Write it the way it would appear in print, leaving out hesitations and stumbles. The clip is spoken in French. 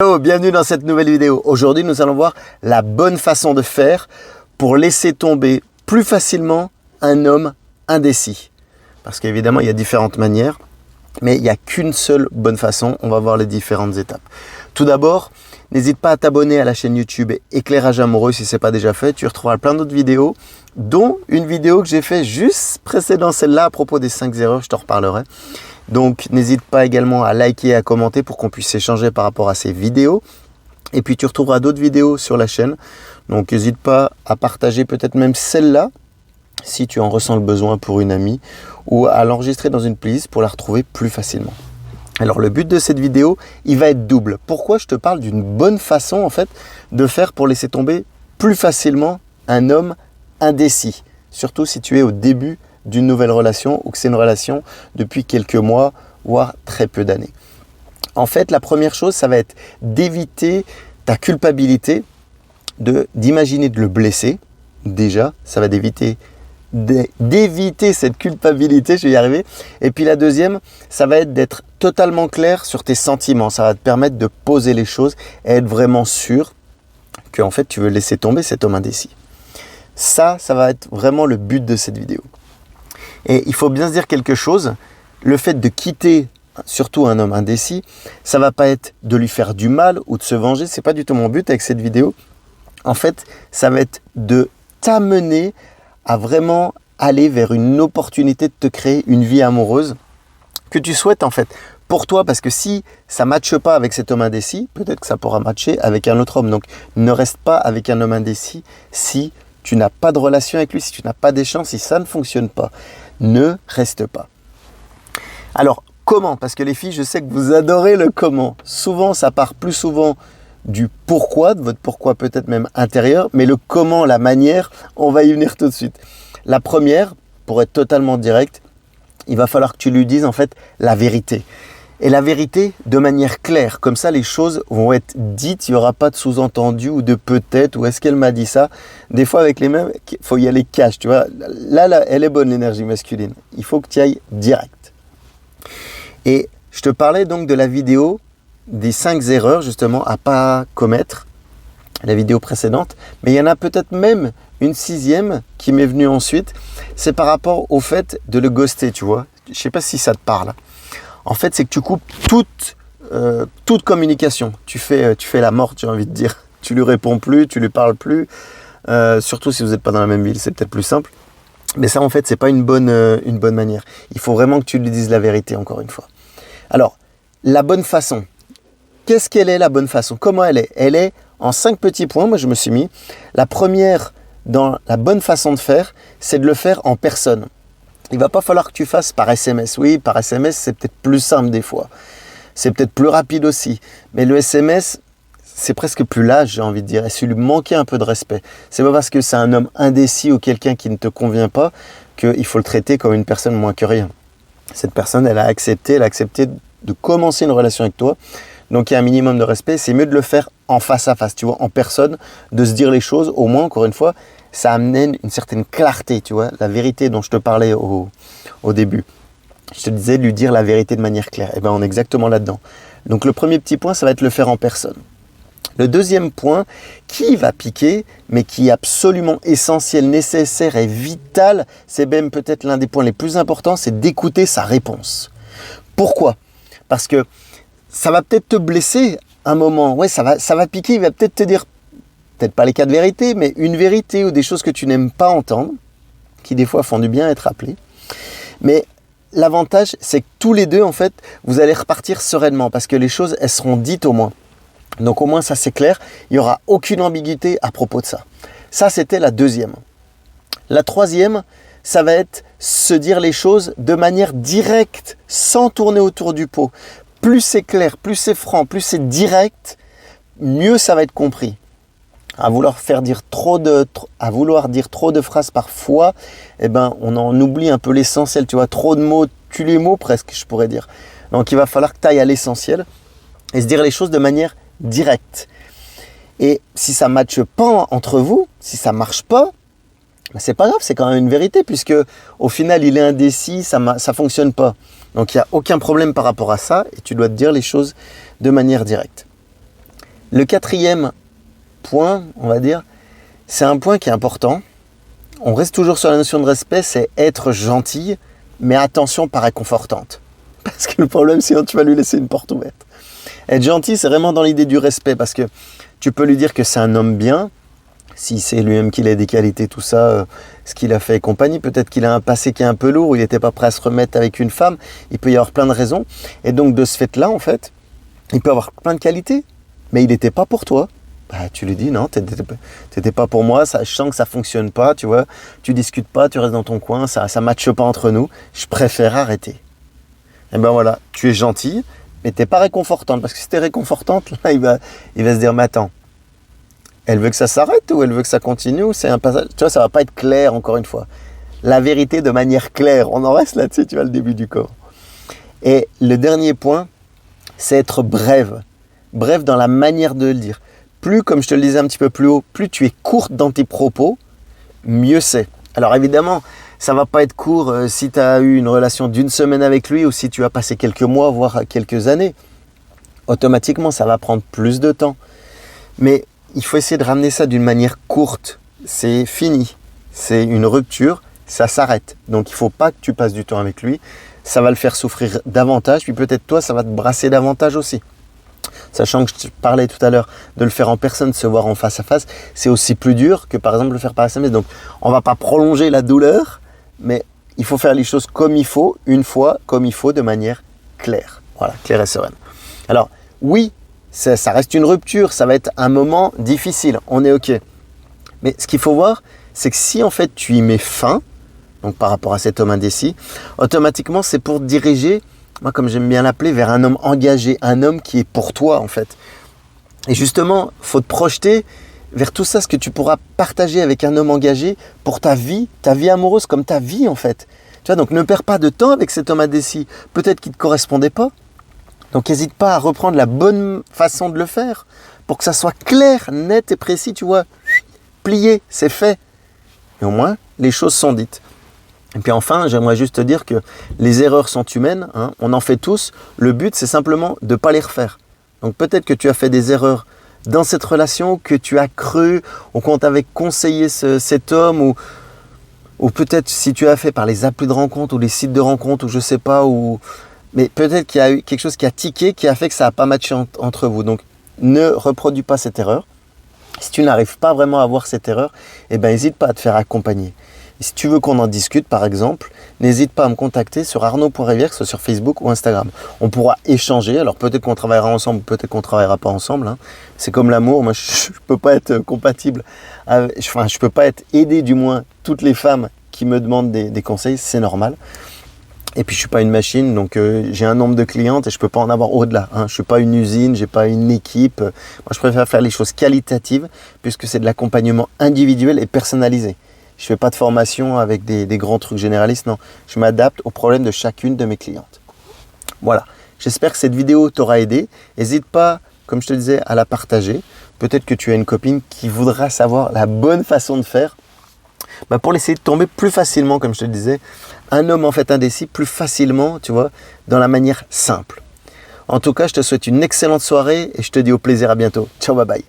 Hello, bienvenue dans cette nouvelle vidéo. Aujourd'hui, nous allons voir la bonne façon de faire pour laisser tomber plus facilement un homme indécis. Parce qu'évidemment, il y a différentes manières, mais il n'y a qu'une seule bonne façon. On va voir les différentes étapes. Tout d'abord, n'hésite pas à t'abonner à la chaîne YouTube Éclairage Amoureux si ce n'est pas déjà fait. Tu retrouveras plein d'autres vidéos, dont une vidéo que j'ai fait juste précédant celle-là à propos des 5 erreurs, je t'en reparlerai. Donc n'hésite pas également à liker et à commenter pour qu'on puisse échanger par rapport à ces vidéos. Et puis tu retrouveras d'autres vidéos sur la chaîne. Donc n'hésite pas à partager peut-être même celle-là, si tu en ressens le besoin pour une amie, ou à l'enregistrer dans une playlist pour la retrouver plus facilement. Alors le but de cette vidéo, il va être double. Pourquoi je te parle d'une bonne façon en fait de faire pour laisser tomber plus facilement un homme indécis. Surtout si tu es au début d'une nouvelle relation ou que c'est une relation depuis quelques mois, voire très peu d'années. En fait, la première chose, ça va être d'éviter ta culpabilité, d'imaginer de le blesser. Déjà, ça va d'éviter cette culpabilité, je vais y arriver. Et puis la deuxième, ça va être d'être totalement clair sur tes sentiments. Ça va te permettre de poser les choses et être vraiment sûr que en fait, tu veux laisser tomber cet homme indécis. Ça va être vraiment le but de cette vidéo. Et il faut bien se dire quelque chose, le fait de quitter surtout un homme indécis, ça ne va pas être de lui faire du mal ou de se venger, ce n'est pas du tout mon but avec cette vidéo. En fait, ça va être de t'amener à vraiment aller vers une opportunité de te créer une vie amoureuse que tu souhaites en fait pour toi, parce que si ça ne matche pas avec cet homme indécis, peut-être que ça pourra matcher avec un autre homme. Donc ne reste pas avec un homme indécis si tu n'as pas de relation avec lui, si tu n'as pas d'échange, si ça ne fonctionne pas. Ne reste pas. Alors, comment? Parce que les filles, je sais que vous adorez le comment. Souvent, ça part plus souvent du pourquoi, de votre pourquoi peut-être même intérieur, mais le comment, la manière, on va y venir tout de suite. La première, pour être totalement direct, il va falloir que tu lui dises en fait la vérité. Et la vérité de manière claire, comme ça les choses vont être dites, il n'y aura pas de sous-entendu ou de peut-être, ou est-ce qu'elle m'a dit ça. Des fois avec les mêmes, il faut y aller cash, tu vois. Là, elle est bonne l'énergie masculine, il faut que tu y ailles direct. Et je te parlais donc de la vidéo des 5 erreurs justement à pas commettre, la vidéo précédente, mais il y en a peut-être même une 6e qui m'est venue ensuite, c'est par rapport au fait de le ghoster, tu vois. Je ne sais pas si ça te parle. En fait, c'est que tu coupes toute communication. Tu fais la morte, j'ai envie de dire. Tu lui réponds plus, tu lui parles plus. Surtout si vous n'êtes pas dans la même ville, c'est peut-être plus simple. Mais ça, en fait, c'est pas une bonne manière. Il faut vraiment que tu lui dises la vérité, encore une fois. Alors, la bonne façon. Qu'est-ce qu'elle est, la bonne façon? Comment elle est? Elle est en 5 petits points. Moi, je me suis mis. La première, dans la bonne façon de faire, c'est de le faire en personne. Il ne va pas falloir que tu fasses par SMS. Oui, par SMS, c'est peut-être plus simple des fois. C'est peut-être plus rapide aussi. Mais le SMS, c'est presque plus lâche, j'ai envie de dire. Et c'est lui manquer un peu de respect. C'est pas parce que c'est un homme indécis ou quelqu'un qui ne te convient pas qu'il faut le traiter comme une personne moins que rien. Cette personne, elle a accepté de commencer une relation avec toi. Donc il y a un minimum de respect. C'est mieux de le faire en face à face, tu vois, en personne, de se dire les choses. Au moins, encore une fois, ça amène une certaine clarté, tu vois, la vérité dont je te parlais au début. Je te disais de lui dire la vérité de manière claire. Et bien, on est exactement là-dedans. Donc, le premier petit point, ça va être le faire en personne. Le deuxième point, qui va piquer, mais qui est absolument essentiel, nécessaire et vital, c'est même peut-être l'un des points les plus importants, c'est d'écouter sa réponse. Pourquoi? Parce que ça va peut-être te blesser un moment. Ouais, ça va piquer, il va peut-être te dire, peut-être pas les 4 vérités, mais une vérité ou des choses que tu n'aimes pas entendre, qui des fois font du bien à être rappelées. Mais l'avantage, c'est que tous les deux, en fait, vous allez repartir sereinement parce que les choses, elles seront dites au moins. Donc au moins, ça c'est clair, il n'y aura aucune ambiguïté à propos de ça. Ça, c'était la deuxième. La troisième, ça va être se dire les choses de manière directe, sans tourner autour du pot. Plus c'est clair, plus c'est franc, plus c'est direct, mieux ça va être compris. À vouloir dire trop de phrases parfois, eh ben, on en oublie un peu l'essentiel, tu vois, trop de mots, tue les mots presque, je pourrais dire. Donc il va falloir que tu ailles à l'essentiel et se dire les choses de manière directe. Et si ça ne matche pas entre vous, si ça ne marche pas, ben c'est pas grave, c'est quand même une vérité, puisque au final il est indécis, ça ne fonctionne pas. Donc il n'y a aucun problème par rapport à ça et tu dois te dire les choses de manière directe. Le quatrième point, on va dire, c'est un point qui est important. On reste toujours sur la notion de respect, c'est être gentil, mais attention, pas réconfortante. Parce que le problème, sinon tu vas lui laisser une porte ouverte. Être gentil, c'est vraiment dans l'idée du respect, parce que tu peux lui dire que c'est un homme bien, si c'est lui-même qu'il a des qualités, tout ça, ce qu'il a fait et compagnie. Peut-être qu'il a un passé qui est un peu lourd, il n'était pas prêt à se remettre avec une femme. Il peut y avoir plein de raisons. Et donc, de ce fait-là, en fait, il peut avoir plein de qualités, mais il n'était pas pour toi. Bah, tu lui dis, non, t'étais pas pour moi, ça, je sens que ça fonctionne pas, tu vois. Tu discutes pas, tu restes dans ton coin, ça matche pas entre nous. Je préfère arrêter. Et ben voilà, tu es gentil, mais t'es pas réconfortante. Parce que si t'es réconfortante, là, il va se dire, mais attends, elle veut que ça s'arrête ou elle veut que ça continue ou c'est un passage. Tu vois, ça va pas être clair, encore une fois. La vérité de manière claire, on en reste là-dessus, tu vois, le début du corps. Et le dernier point, c'est être brève. Brève dans la manière de le dire. Plus, comme je te le disais un petit peu plus haut, plus tu es courte dans tes propos, mieux c'est. Alors évidemment, ça va pas être court si tu as eu une relation d'une semaine avec lui ou si tu as passé quelques mois, voire quelques années. Automatiquement, ça va prendre plus de temps. Mais il faut essayer de ramener ça d'une manière courte. C'est fini. C'est une rupture, ça s'arrête. Donc il ne faut pas que tu passes du temps avec lui. Ça va le faire souffrir davantage. Puis peut-être toi, ça va te brasser davantage aussi. Sachant que je te parlais tout à l'heure de le faire en personne, de se voir en face à face, c'est aussi plus dur que par exemple le faire par SMS. Donc on ne va pas prolonger la douleur, mais il faut faire les choses comme il faut, une fois, comme il faut, de manière claire. Voilà, claire et sereine. Alors oui, ça reste une rupture, ça va être un moment difficile, on est ok. Mais ce qu'il faut voir, c'est que si en fait tu y mets fin, donc par rapport à cet homme indécis, automatiquement c'est pour te diriger, moi comme j'aime bien l'appeler, vers un homme engagé, un homme qui est pour toi en fait. Et justement, il faut te projeter vers tout ça, ce que tu pourras partager avec un homme engagé pour ta vie amoureuse comme ta vie en fait. Tu vois, donc ne perds pas de temps avec cet homme indécis, peut-être qu'il ne te correspondait pas. Donc n'hésite pas à reprendre la bonne façon de le faire pour que ça soit clair, net et précis, tu vois. Plié, c'est fait. Et au moins, les choses sont dites. Et puis enfin, j'aimerais juste te dire que les erreurs sont humaines, hein, on en fait tous. Le but, c'est simplement de ne pas les refaire. Donc peut-être que tu as fait des erreurs dans cette relation, que tu as cru, ou qu'on t'avait conseillé cet homme, ou peut-être si tu as fait par les applis de rencontre, ou les sites de rencontre, ou je sais pas, mais peut-être qu'il y a eu quelque chose qui a tiqué, qui a fait que ça n'a pas matché entre vous. Donc, ne reproduis pas cette erreur. Si tu n'arrives pas vraiment à voir cette erreur, n'hésite pas à te faire accompagner. Et si tu veux qu'on en discute, par exemple, n'hésite pas à me contacter sur arnaud.rivière, soit sur Facebook ou Instagram. On pourra échanger. Alors, peut-être qu'on travaillera ensemble, peut-être qu'on ne travaillera pas ensemble. Hein. C'est comme l'amour. Moi, je ne peux pas être compatible. Je ne peux pas être aidé, du moins, toutes les femmes qui me demandent des conseils. C'est normal. Et puis je suis pas une machine, donc j'ai un nombre de clientes et je peux pas en avoir au-delà. Hein. Je suis pas une usine, j'ai pas une équipe. Moi, je préfère faire les choses qualitatives puisque c'est de l'accompagnement individuel et personnalisé. Je fais pas de formation avec des grands trucs généralistes, non. Je m'adapte aux problèmes de chacune de mes clientes. Voilà. J'espère que cette vidéo t'aura aidé. N'hésite pas, comme je te disais, à la partager. Peut-être que tu as une copine qui voudra savoir la bonne façon de faire. Pour laisser tomber plus facilement, comme je te le disais, un homme en fait indécis plus facilement, tu vois, dans la manière simple. En tout cas, je te souhaite une excellente soirée et je te dis au plaisir, à bientôt. Ciao, bye bye.